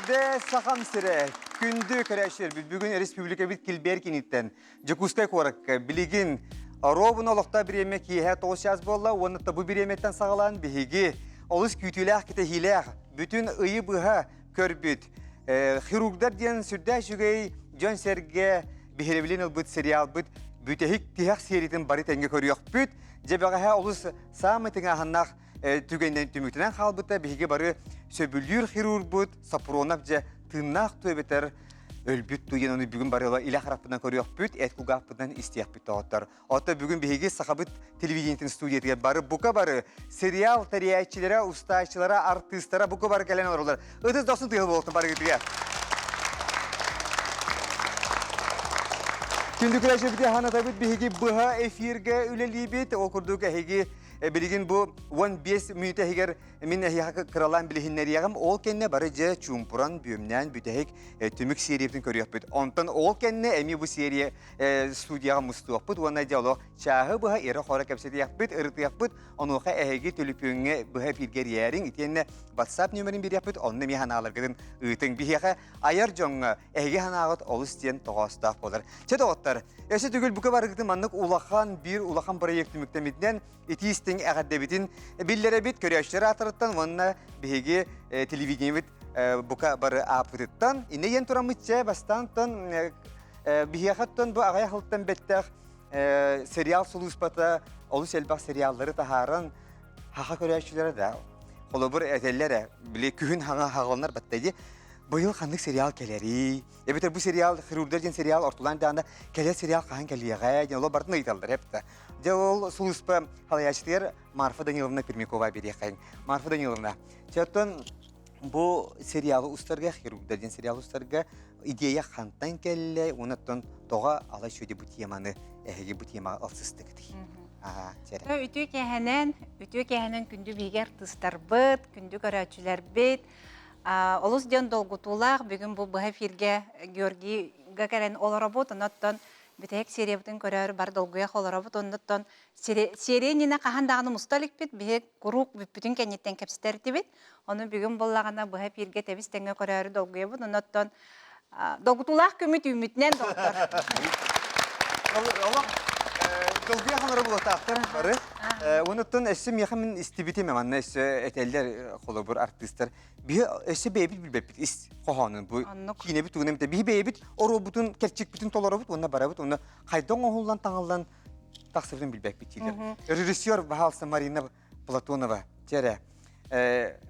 Ve sakam sire, kündü köreşir, bugün Respublika bit kilberkinitten, Jakускay korak, biligin, Robun olukta bir yemek yihe toğuşaz bolla, onu tabu bir yemekten sağlan bihigi, olus kütülah kite hilah, bütün ıyı bıha körbüt, Xirurglar diyen sürde şügey, John Serge, bihirebilin albut serial bit, bütehik tihak seritin bari tenge körüyor büt, cebeğe olus sağmetiğe hannak, tügenden tümüktenen halbıta bihigi barı söbülür xirurg bud, sapronapca tırnak tübeter, ölbüt duyan onu bugün barı ola ilah harapından körüyor büt, etkugapından istiyah büt otar. Hatta bugün bihigi sakabıt televizyon stüdyoya barı buka barı, serial teriyatçılara, ustaçılara, artistlara buka barı gelen olurlar. Ödüz dostun tıyıl bolsun barı gidiyor. Kündük raşa bir hana tabit bihigi bıha efirge üleli bit okurduk ehigi bilgin bu 15 minute higer min ehiyaka kralan bilihinleri yağım ol kenne barıca çumpuran büyümnen bütehik tümük seriyeftin körüyor bit. Ondan ol kenne emi bu seriye studiyaga mustuq bit wana jalo çahı bıha ere xora kapseti yapbit ırtı yapbit onuqa ehigi tülüpüngü bıha firger yerin itenne WhatsApp nömerin bir yapbit onne mi hanalar gidin ıtın bihiga ayar jonga ehigi hanağıt olus diyen toğastaq bolar. Çede ottar Eşe tügül bu kadar gittim anlık ulakan proyekti müktemitten itistin ağaddebitin billere bit körüyaşları atarıttan vanna bihigi televizyon bit bu kadar apıtıttan inne yen turamışça bastantan bihiyakattan bu ağaya halttan bettak serial suluspata olus elbaq serialları taharan haqa körüyaşçılara da kolobur etellere bile kühün hağalanlar battaydı. Bu yıl kandık serial keleri. Evet bu serial, Xirurglar serial ortadan dağında keler serial kahan keliyağa. Ola bartın ayıtallar hep de. Ol suluspa halayaçlar Marfa Danilovna Pirmikova beriyakayın. Marfa Danilovna. Çatın bu serialı ustarga, Xirurglar serial ustarga ideya kantan kelle, onattan toğa ala şöyle bu temanı, bu tema alsızdık. Aha, çere. Ütü kehenen kündü biger tыстарбыт, kündü körәчүләр бит. Олус ден долгутулах, бүгін бұл бұға фирге Георгий Гагарин ол работа, оттан бітек сериябытын көрәрі бар долгуяқ ол работа, оттан сериянина қағандағыны мұсталик бит, бігек құруқ бүтін кәнеттен кәпсітерді бит, оны бүгін болағына бұға фирге тәбіз тәңе көрәрі долгуя бұд, оттан долгутулах көміт үмітінен долгутар. Dolguya hanları bulataktır barı. Onutun esim yakın istibiti memanna esi eteller kolobur artistler. Bir esi beybit bilbepit is kohanın bu kine bit unemte bir beybit o robotun kerçik bütün tolarabut ona barabut ona kaydan ohullan tanallan taksırın bilbepitiler. Rejissör Bahalsa Marina Platonova cere.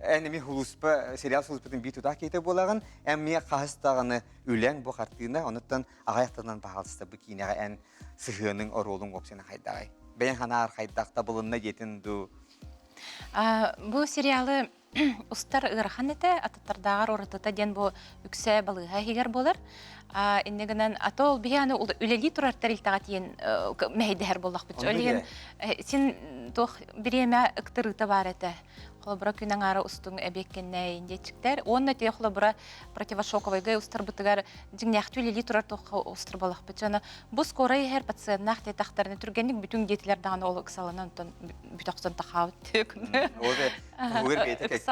Enemi huluspa serial huluspatın bir tutak kete bolağın emmiye kahıstağını ülen bu kartığında onuttan ağayaklarından Bahalsa bu kine en sıhhının o rolun opsiyonu haydağay. Ben hanar haydağda bulunna yetin du. Bu serialı ustar ırhan ete atatardagar oratata den bu ükse balığa higer bolar. İnnegenen atol bir yani üleli turartar iltagat yen mehdeher bollak bit. Öyle sen toh bir yeme ıktırıta var ete. Холобра күнәң ары устың әбеккенне инде чиктер. Онны те холобра противошоковый устар бутыгар дигнәхтүле литр тоқ устар балах битәне. Бу скорый һәр пациентнах те тахтарны түргәнник бүтүн детиләр дагы ул кысаланан тон бүтәксен тахавт текне. Оде буер бете ке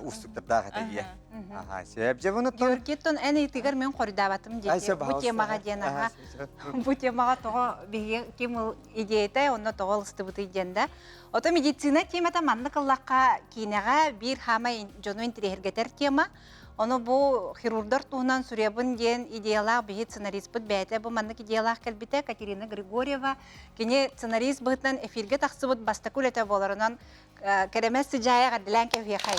устуктар дагы тәгә. Ага, себеп җавыны тон. Георгиттон әне тигәр мен коридабатым диде. Бу темага дена. Бу темага тога биге кем идеята, онны тога устыбыты дигәндә. Ото медицина темата манныкыллакка кинега бир хамай жону интерергетер тема. Оны бу хирургдар туһунан сүребин ден идеялар бит сценарист бит бәйте бу маннык идеялар келбите Катерина Григорьева кине сценарист битнан эфирге тахсыбыт бастакулета боларынан керемес сыжая гадлан кевехай.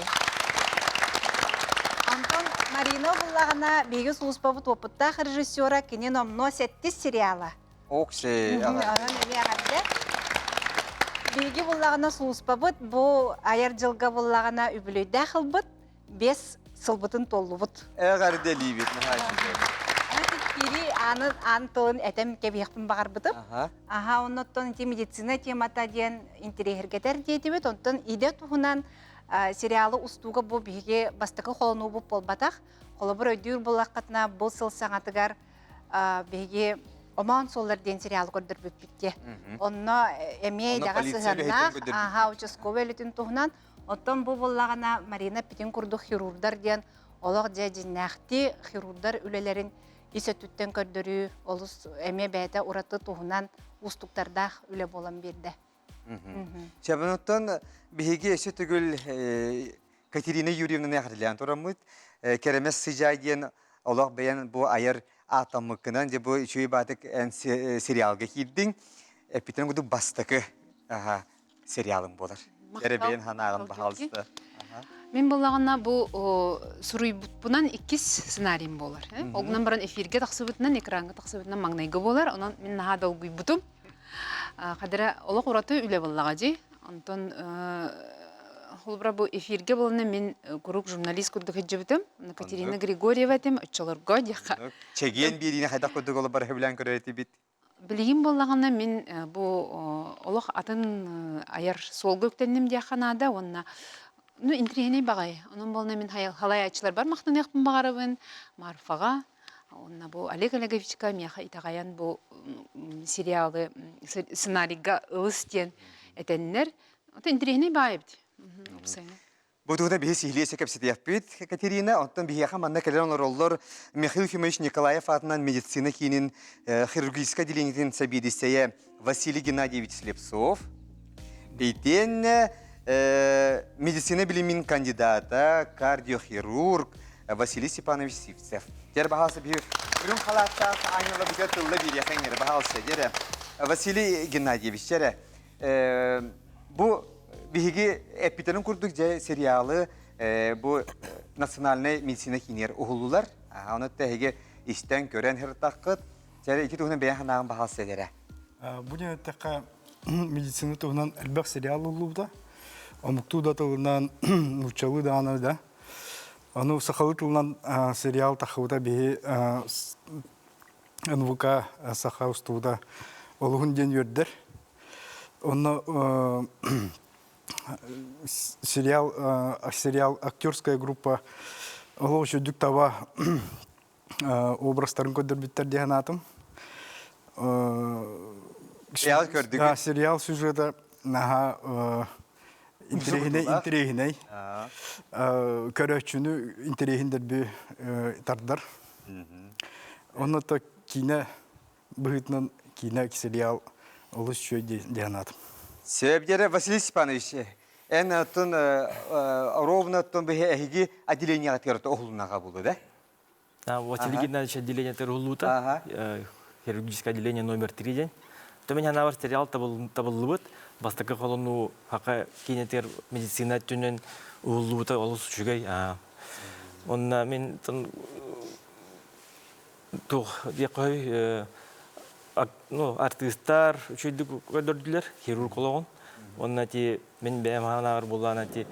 Антон Марина буллагына биге сулуспа бут опытта режиссера кине номно 7 сериала. Оксе. Биги буллагына сулуспабыт, бу аяр жылга буллагына үбүлөйдө кылбыт, 5 сылбытын толлубут. Гардели бит, Кири антон этем кебиякпын багарбытып. Аха, оннотон медицина темата ден интерьергетер дейдибит, онтон иде туһунан сериалы устуга бу биге бастыкы холону бу болбатак, холобур өйдүр буллакатына бул сыл саңатыгар биге Оман солар ден сериал көрдөр бүтте. Онно эме жага сыгынна, аха участковый элитин туһунан, оттон бу боллагана Марина Питин курдук хирургдар ден олох же жиннахти хирурдар үлелерин исөттүттен көрдөрүү олус эме бәйте ураты туһунан устуктардах үле болан бирде. Чабаноттан биһиги эше түгүл Катерина Юрьевна нахрылян турамыт. Керемес сыжай диен олох бәян бу айыр атамыкынан же бу чүй батык сериалга кирдиң. Эпитен гуду бастыкы сериалым болар. Керебен ханагын бахалысты. Мен болағына бұл суруйбутпунан 2 сценарием болар. Олгунан баран эфирге тақсыбытынан, экранга тақсыбытынан маңнайга болар. Онан мен наға долгуй бутум. Қадыра олық ураты үле болаға жи. Онтон холбра бұл эфирге боланы мен күрік журналист күрдік еджібітім. Катерина Григорьева тем, өтчалырға деқа. Чеген беріне қайдақ күрдік олы бар хөбілен көрәті бит. Білген болағына мен бұл олық атын аяр сол көктеннем деқанада, онына интригеней бағай. Onun bolna min halay açılar бар мақтан яқпын бағарыбын Марфаға. Онна бұл Олег Олеговичка мияха итағаян бұл сериалы сценарийға ылыстен әтеннер. Ота интригеней бағай бді. Бұдуда бігі сихлесе кәпсетияп бит, Катерина. Оттан бігеға манна кәлерін ороллар Михаил Ефимович Николаев атынан медицина кейінін хирургическа деленетін сәбедістея Василий Геннадьевич Слепцов. Бейтен медицина билимин кандидата, кардиохирург Василий Степанович Сивцев. Жер бағалсы бір қалатта айнылы бүгі тұлы бір яқаңер бағалсы. Жер Василий Геннадьевич, жер бұл бігі эпитерін күрдік же сериалы бұл национальный медицина кейінер ұғылылар. Оны тәхеге іштен көрен хыртаққыт. Жер екі тұғынан бәйін қанағын бағалсы. Бұл тәққа медицина тұғынан әлбәқ сериал ұлылуда. Омукту да тылынан учалы да аны да. Аны сахалы тылынан сериал тахыуда бе НВК саха устуда олугун ден йөрдер. Оны сериал актерская группа олу жүдік таба образтарын көдірбіттер деген атым. Сериал көрдік? Сериал сюжеті интерегиней. Көрөчүнү интерегиндер бі тардар. Оны да кине бұғытынан кине сериал олыс шөй дейінатым. Себептері Василий Степанович, ән атын ровно атын бі әйгі отделение ғатқарыты оғылынаға болды, да? Василий Геннадьевич отделение Терулута, хирургическое отделение номер 3 день. То меня на сериал табылыбыт, бастакы қолыну хақа кейнетер медицина түнен ұғылуыта олыс үшігай. Онна мен тұқ деқой артистар үшейді көдірділер, хирург олығын. Онна те мен бәйім ғанағыр болғана те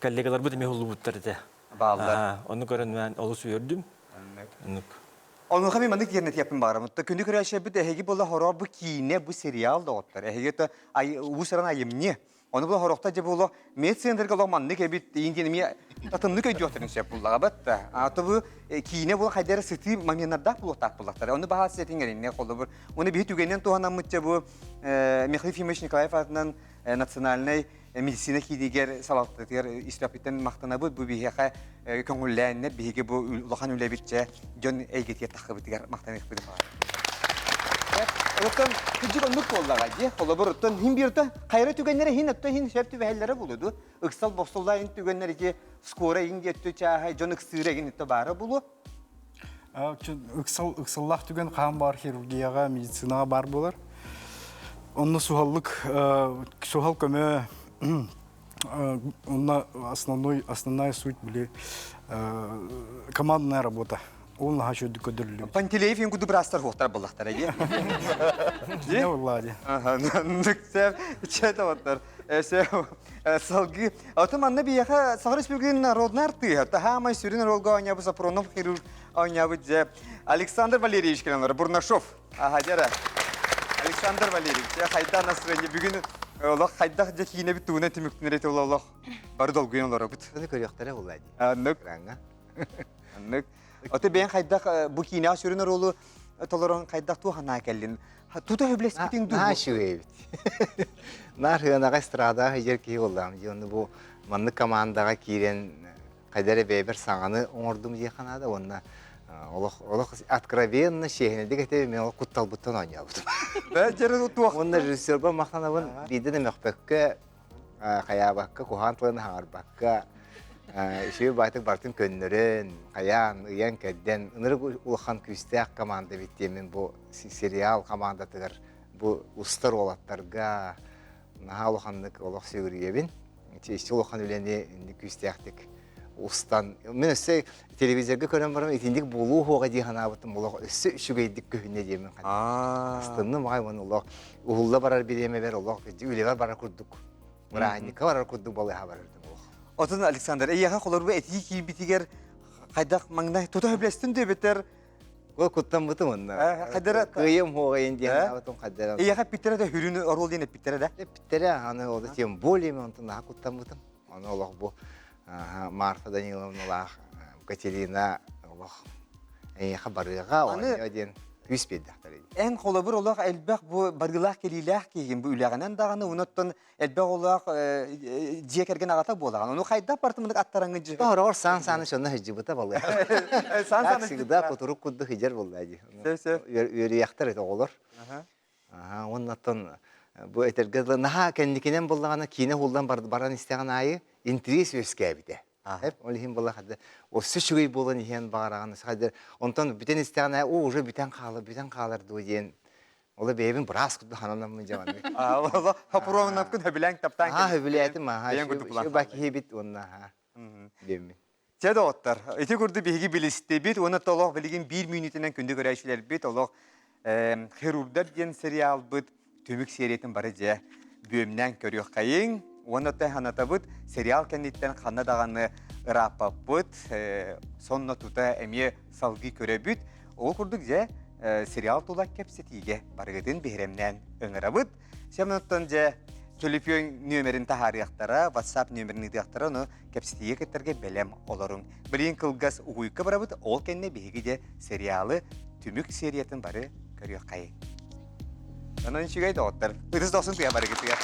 коллегалар бұд еме ұғылуыттар де. Балдар. Оны көрін мен олыс үйердім. Onunla ben mantık yerine yapayım bağırım. Kündük rəşə bir dəhiqi bolla horor bu kine bu serial da otlar. Əhiqi də bu sıran ayım ne? Onu bolla horokta cəb bolla medsendir qalan mantık ebit indiğimi tatımlık ödüyortun şey bolla batta. Ata bu kine bolla haydar sıtı momenlarda bolla tapıllar. Onu bahas etin gəlin ne qoldu bu. Onu bir tügenen tohanamıtça bu Mikhail Ефимович Николаев adından nasyonalnay medisina kidiger salatlar israfitten maqtana bu bihiqa köngüllenler bihiqi bu ulahan ülebitçe jon eygetiye taqıbıtlar maqtan ekbidi var. Otan küçük onluk bollaga je, kolaboratan him birta qayra tügenlere hin atta hin şerti vehellere buludu. Iksal bostollayn tügenleri ki skora ingettu çaha jon iksiregen itibara bulu. Иксаллах түген қан бар хирургияға, медицинаға бар болар. Онны сухал көмө, онна основная суть были командная работа. Он на хачу декодерлю. Пантелеев им куду брастар хохтар боллахтар, еге? Не влади. Ага, нüksep, çeta otlar. Salgı. Otomanna bir yaka Sağır Spügün narodnar tı. Tahama sürün rolga oynayıp Sapronov xirurg oynayıp je. Alexander Valerievich kelenler Burnaşov. Aha jara. Alexander Valerievich. Ya hayda nasreni bugün Allah hayda je kine bir tuğuna tümüktünüreti Allah. Barı dolguyan olarak bit. Ne körüyorlar vallahi. Anlık. Anlık. Ote ben hayda bu kine sürün rolu toleran hayda tuğana kellin. Tuta hübles bitin du. Ha şu evet. Nar hına estrada hacer ki oldum. Onu bu manlık komandaga kiren Кайдары бейбер саңаны оңордум дие канада, онна олох откровенно шехинеди кетеби мен ол кутталбыттан ойнабытым. Онна режиссерға мақтанабын биден эмекпекке каябакка кухантлыны хаңарбакка үшеу байтык бартын көннөрөн каян ыян кәдден ыныры улахан күстәк команда биттемен бу сериал командатыгар бу устар олаттарга наха улаханнык олох сөгүрүебин чеşti улахан үлени күстәктик устан мен өссе телевизорга көрөн барам итиндик булуу хога диханабытым улах өссе үшүгейдик көһүнө демен астынны май мен улах улла барар биреме бер улах үлебар барар курдук уранника барар курдук болой хабардым. Отун Александр, эйяха холорбу этии кийбитигер кайдак маңнай тута хөблестин дөбетер. Ол куттан бутум онна. Кайдара кыйым хогайын диян абытым кайдара. Эйяха питтере де хүрүнү орол дейне питтере да. Питтере аны олда тем более мен онтун куттан бутум. Аны олох бу Марфа Даниловна, Катерина олох. Эйяха барыга один күспеддактар. Эн холобур олох элбек бу баргылах келилах кийин бу үляганан даганы уноттон элбек олох жекерген агата болаган. Ону кайда партымдык аттараңы жы. Орор сан-саны шонна хижибыта болду. Сан-саны сигда кутурук кудду хижер болду ади. Өрияктар эте олор. Оннаттан бу этергезле наха кендикинен боллаганы кийине хулдан баран истеген айы интерес өскәбите. Hep olihim bolla hadi o süçüğü bolan ihen bağırağını sadece ondan bütün isteyene o уже bütün kalır diyen ola beybin biraz kudu hanımdan mı cavan. Valla hapuron napkın habilen taptan. Habiletim ha. Şu baki hebit onna ha. Demin. Çede otlar. Eti kurdu bilgi biliste bit ona tolok bilgin 1 minutinden kundu görüşler bit olok Herurda diyen serial bit tümük seriyetin barıca bölümden görüyor kayın. Оны тәханаtabıt serial kenditten xanna dağanı ırapapıt sonuna tuta emye salgı körебüt ол kurdukça serial tolak kepsetiyle barıgıdın behremden öngırabıt. Şemanottan je telefon nömerin tahariyaklara, WhatsApp nömerini diyaktara onu kepsetiye ketterge belem olurun. Bilin kılgaz uyku barabıt ol kendine behigi serialı tümük seriyetin barı görüyor kayın. Onun şigaydı otlar. Irız dostun tuya barıgıtı ya.